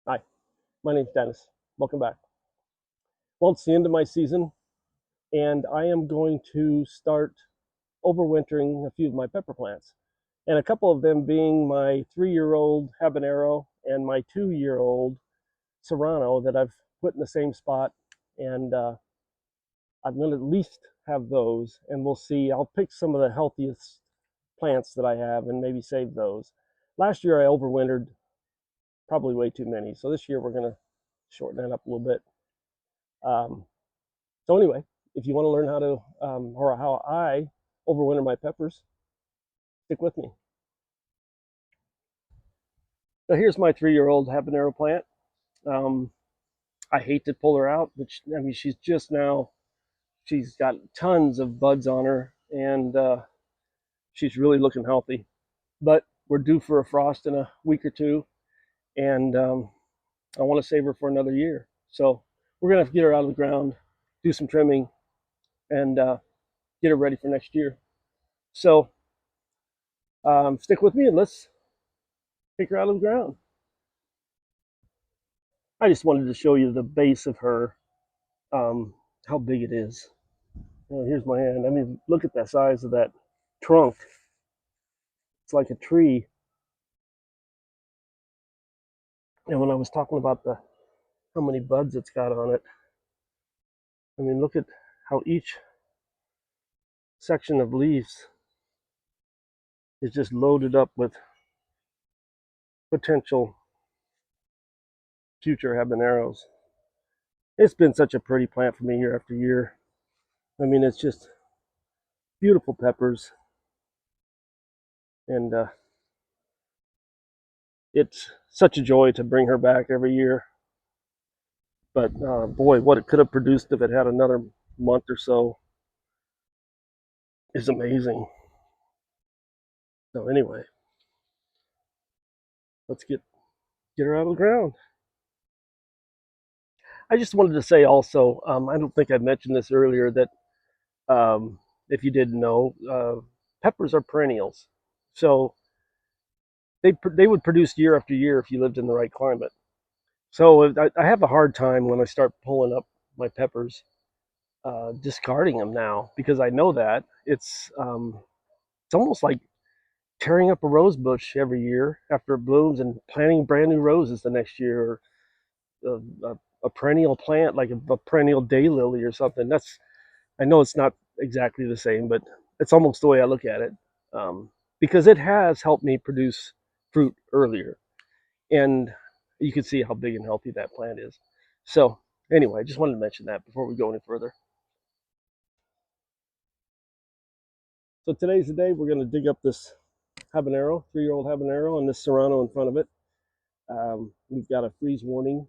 Hi, my name's Dennis. Welcome back. Well, it's the end of my season, and I am going to start overwintering a few of my pepper plants. And a couple of them being my 3-year-old habanero and my 2-year-old serrano that I've put in the same spot. And I'm going to at least have those, and we'll see. I'll pick some of the healthiest plants that I have and maybe save those. Last year I overwintered probably way too many, so this year we're going to shorten that up a little bit. Um, So anyway, if you want to learn how to or how I overwinter my peppers, stick with me. So here's my 3-year-old habanero plant. Um, I hate to pull her out, but I mean she's just now. She's got tons of buds on her, and she's really looking healthy. But we're due for a frost in a week or two, and I want to save her for another year. So we're gonna have to get her out of the ground, do some trimming, and get her ready for next year. So stick with me and let's take her out of the ground. I just wanted to show you the base of her, um, how big it is. Here's my hand. I mean, look at the size of that trunk. It's like a tree. And when I was talking about the how many buds it's got on it, I mean, look at how each section of leaves is just loaded up with potential future habaneros. It's been such a pretty plant for me year after year. I mean, it's just beautiful peppers, and it's such a joy to bring her back every year. But boy, what it could have produced if it had another month or so is amazing. So anyway, let's get her out of the ground. I just wanted to say also, I don't think I mentioned this earlier, that if you didn't know, peppers are perennials. So they would produce year after year if you lived in the right climate. So I have a hard time when I start pulling up my peppers, discarding them now, because I know that it's almost like tearing up a rose bush every year after it blooms and planting brand new roses the next year, or a perennial plant like a perennial daylily or something. I know it's not exactly the same, but it's almost the way I look at it, because it has helped me produce fruit earlier, and you can see how big and healthy that plant is. So anyway, I just wanted to mention that before we go any further. So today's the day we're going to dig up this habanero, 3-year-old habanero, and this serrano in front of it. We've got a freeze warning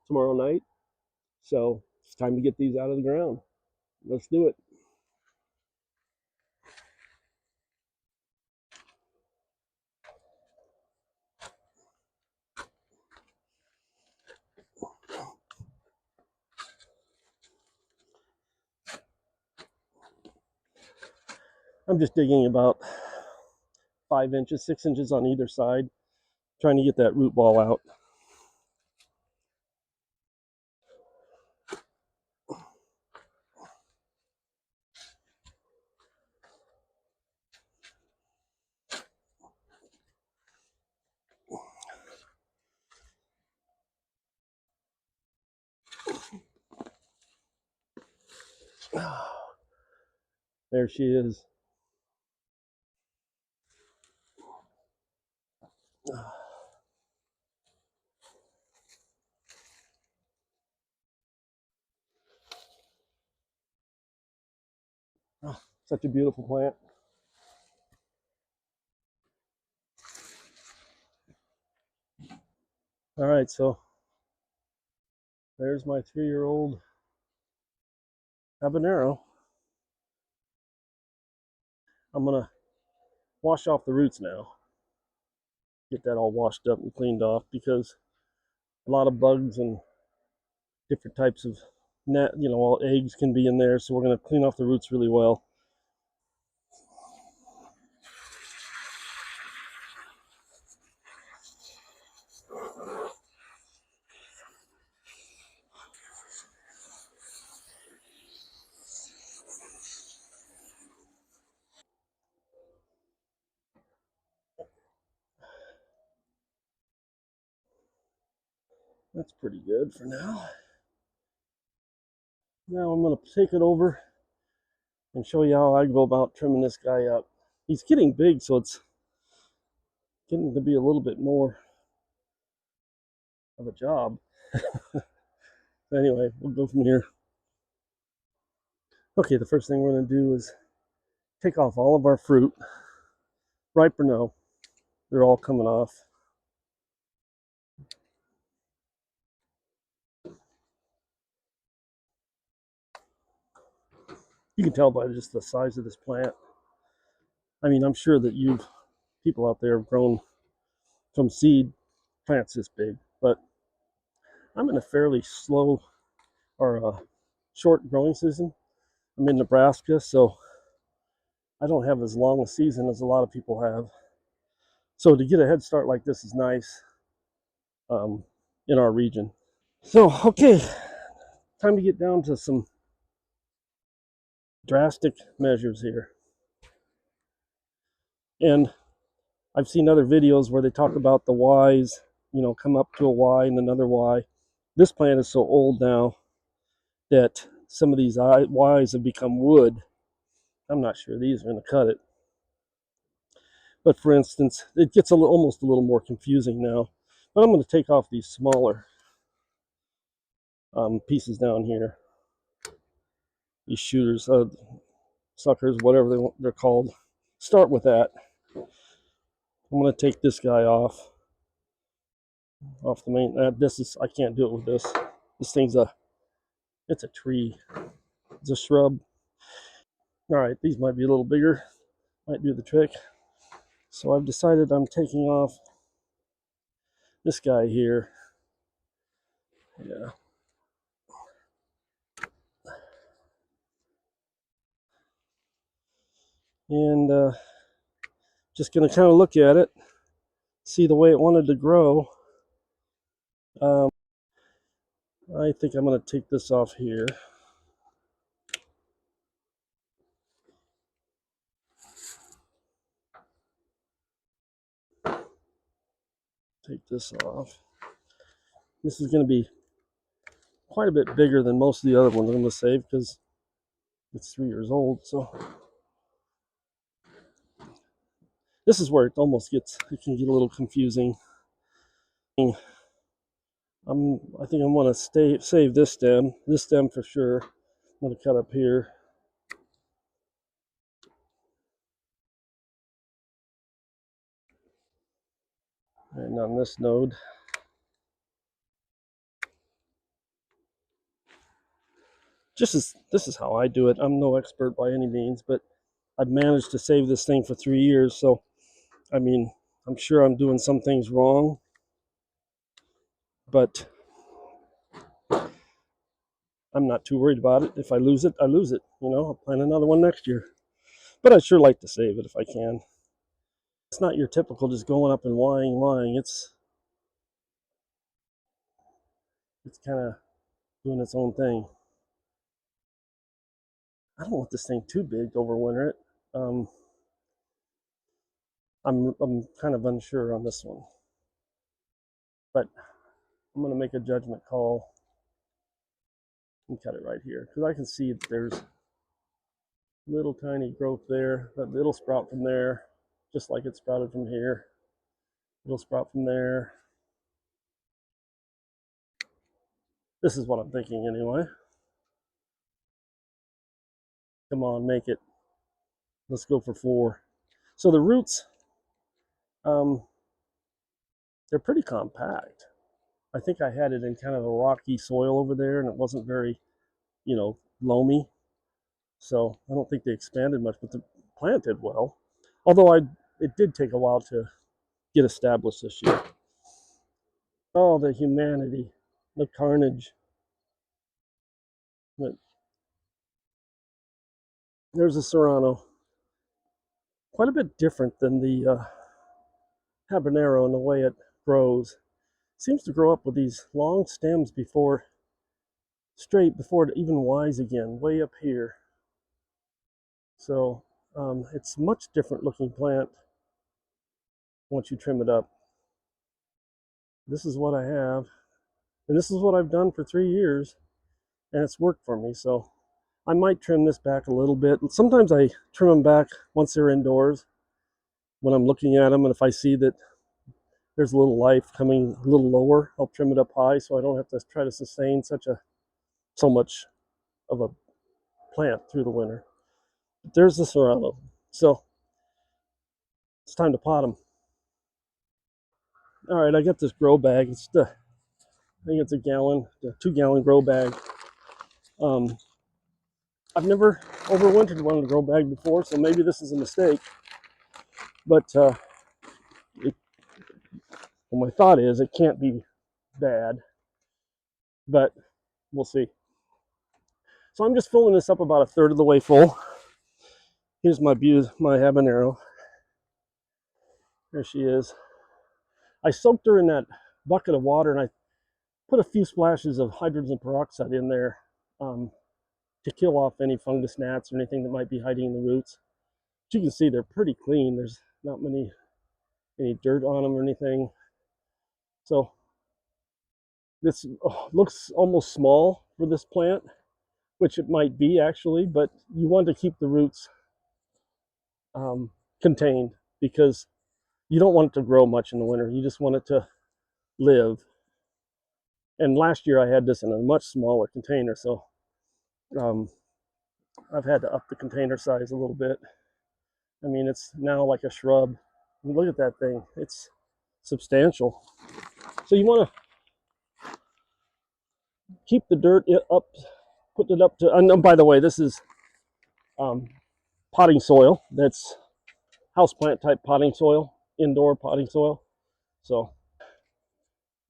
tomorrow night, so it's time to get these out of the ground. Let's do it. I'm just digging about 5 inches, 6 inches on either side, trying to get that root ball out. There she is. Oh, such a beautiful plant. All right, so there's my 3-year-old habanero. I'm gonna wash off the roots now. Get that all washed up and cleaned off, because a lot of bugs and different types of net, all eggs can be in there. So we're gonna clean off the roots really well. That's pretty good for now. Now I'm going to take it over and show you how I go about trimming this guy up. He's getting big, so it's getting to be a little bit more of a job. Anyway, we'll go from here. Okay, the first thing we're going to do is take off all of our fruit, ripe or no. They're all coming off. You can tell by just the size of this plant. I mean, I'm sure that people out there have grown from seed plants this big, but I'm in a fairly slow or short growing season. I'm in Nebraska, so I don't have as long a season as a lot of people have. So to get a head start like this is nice in our region. So, okay, time to get down to some drastic measures here. And I've seen other videos where they talk about the Ys, come up to a Y and another Y. This plant is so old now that some of these Ys have become wood. I'm not sure these are going to cut it. But for instance, it gets almost a little more confusing now. But I'm going to take off these smaller pieces down here. These shooters, suckers, whatever they're called. Start with that. I'm going to take this guy off the main. I can't do it with this. This thing's it's a tree. It's a shrub. All right, these might be a little bigger. Might do the trick. So I've decided I'm taking off this guy here. Yeah. And just going to kind of look at it, see the way it wanted to grow. I think I'm going to take this off here. Take this off. This is going to be quite a bit bigger than most of the other ones I'm going to save because it's 3 years old. So this is where it can get a little confusing. I think I'm going to save this stem for sure. I'm going to cut up here. And on this node, this is how I do it. I'm no expert by any means, but I've managed to save this thing for 3 years. So, I mean, I'm sure I'm doing some things wrong, but I'm not too worried about it. If I lose it, I lose it. I'll plant another one next year. But I'd sure like to save it if I can. It's not your typical just going up and lying. It's kind of doing its own thing. I don't want this thing too big to overwinter it. I'm kind of unsure on this one, but I'm going to make a judgment call and cut it right here because I can see that there's little tiny growth there, but it'll sprout from there, just like it sprouted from here. It'll sprout from there. This is what I'm thinking anyway. Come on, make it. Let's go for 4. So the roots, they're pretty compact. I think I had it in kind of a rocky soil over there, and it wasn't very, loamy. So I don't think they expanded much, but the plant did well. Although it did take a while to get established this year. Oh, the humanity, the carnage. But there's a serrano. Quite a bit different than the habanero in the way it grows. Seems to grow up with these long stems before it even wise again, way up here. So it's a much different looking plant once you trim it up. This is what I have. And this is what I've done for 3 years, and it's worked for me. So I might trim this back a little bit. And sometimes I trim them back once they're indoors when I'm looking at them, and if I see that there's a little life coming a little lower, I'll trim it up high so I don't have to try to sustain so much of a plant through the winter. But there's the serrano. So it's time to pot them. All right, I got this grow bag. I think it's a 2 gallon grow bag. I've never overwintered one in a grow bag before, so maybe this is a mistake. But my thought is it can't be bad, but we'll see. So I'm just filling this up about a third of the way full. Here's my habanero. There she is. I soaked her in that bucket of water, and I put a few splashes of hydrogen peroxide in there to kill off any fungus gnats or anything that might be hiding in the roots. But you can see they're pretty clean. There's not any dirt on them or anything. So this looks almost small for this plant, which it might be actually, but you want to keep the roots contained because you don't want it to grow much in the winter. You just want it to live. And last year I had this in a much smaller container, so I've had to up the container size a little bit. I mean, it's now like a shrub. Look at that thing. It's substantial. So you want to keep the dirt up, put it up to, and by the way, this is potting soil. That's houseplant type potting soil, indoor potting soil. So,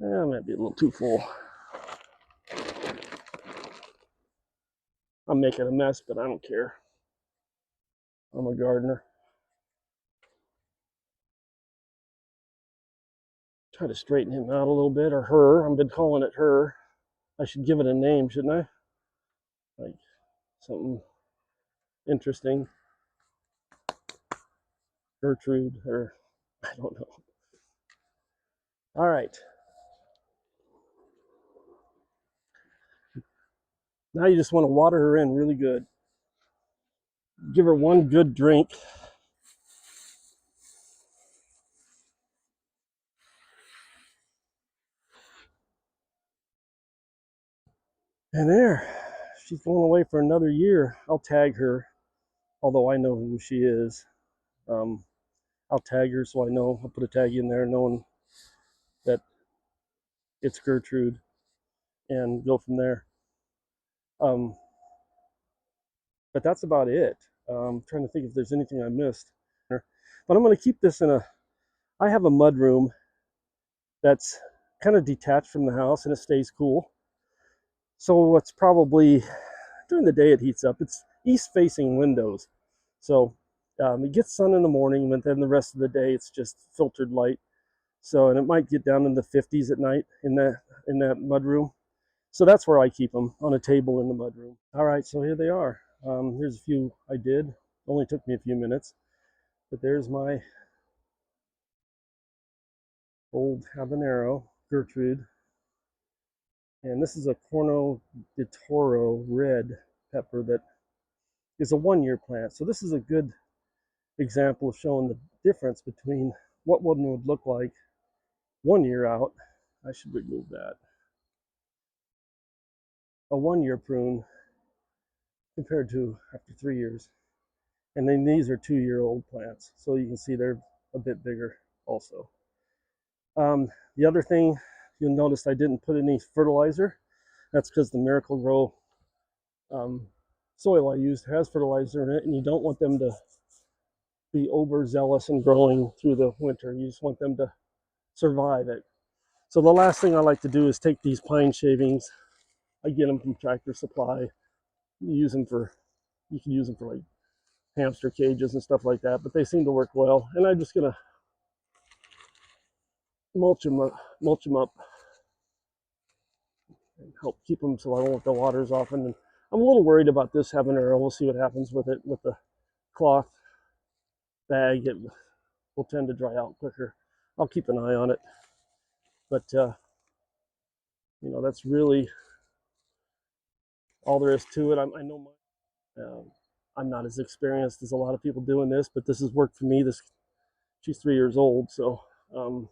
I might be a little too full. I'm making a mess, but I don't care. I'm a gardener. Try to straighten him out a little bit, or her. I've been calling it her. I should give it a name, shouldn't I? Like something interesting. Gertrude, or I don't know. All right. Now you just want to water her in really good. Give her one good drink. And there, she's going away for another year. I'll tag her, although I know who she is. I'll tag her so I know. I'll put a tag in there knowing that it's Gertrude and go from there. But that's about it. I'm trying to think if there's anything I missed. But I'm going to keep this I have a mud room that's kind of detached from the house and it stays cool. So it's probably, during the day it heats up. It's east facing windows. So it gets sun in the morning, but then the rest of the day it's just filtered light. So, and it might get down in the 50s at night in that mud room. So that's where I keep them, on a table in the mud room. All right, so here they are. Here's a few I did. Only took me a few minutes. But there's my old habanero, Gertrude. And this is a Corno de Toro red pepper that is a 1-year plant. So this is a good example of showing the difference between what one would look like 1 year out. I should remove that. A 1-year prune compared to after 3 years. And then these are 2-year-old plants. So you can see they're a bit bigger also. The other thing you'll notice, I didn't put any fertilizer. That's because the Miracle-Gro soil I used has fertilizer in it, and you don't want them to be overzealous and growing through the winter. You just want them to survive it. So the last thing I like to do is take these pine shavings. I get them from Tractor Supply. You can use them for like hamster cages and stuff like that, but they seem to work well. And I'm just gonna mulch them up and help keep them so I don't let the waters off. And I'm a little worried about this habanero. We'll see what happens with it. With the cloth bag, it will tend to dry out quicker. I'll keep an eye on it. But that's really all there is to it. I know I'm not as experienced as a lot of people doing this, but this has worked for me. She's 3 years old, so um,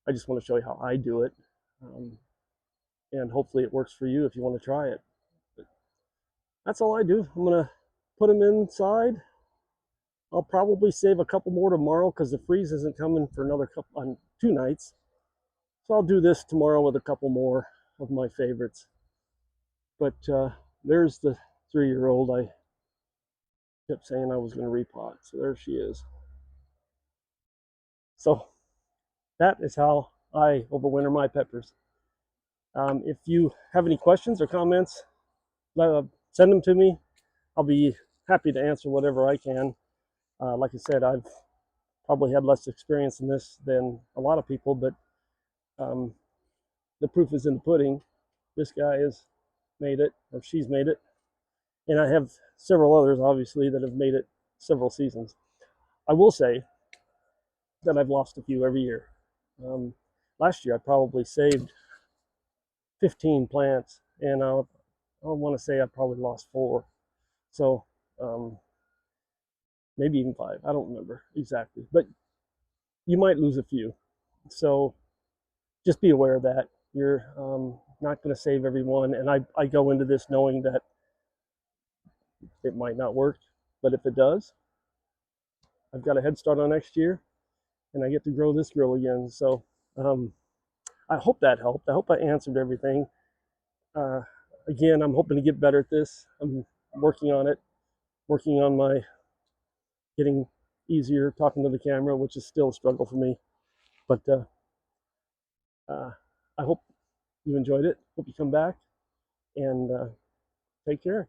I just want to show you how I do it, um, and hopefully it works for you if you want to try it. But that's all I do. I'm gonna put them inside. I'll probably save a couple more tomorrow because the freeze isn't coming for another couple on 2 nights. So I'll do this tomorrow with a couple more of my favorites. But there's the 3-year-old I kept saying I was going to repot. So there she is. So that is how I overwinter my peppers. If you have any questions or comments, send them to me. I'll be happy to answer whatever I can. Like I said, I've probably had less experience in this than a lot of people, but um, the proof is in the pudding. This guy has made it, or she's made it, and I have several others, obviously, that have made it several seasons. I will say that I've lost a few every year. Last year, I probably saved 15 plants, and I want to say I probably lost 4. So um, maybe even 5. I don't remember exactly, but you might lose a few. So just be aware of that. You're not going to save everyone, and I go into this knowing that it might not work, but if it does, I've got a head start on next year, and I get to grow this grill again. So um, I hope that helped. I hope I answered everything. Uh, Again, I'm hoping to get better at this. I'm working on it, working on my getting easier talking to the camera, which is still a struggle for me. But I hope you enjoyed it. Hope you come back, and take care.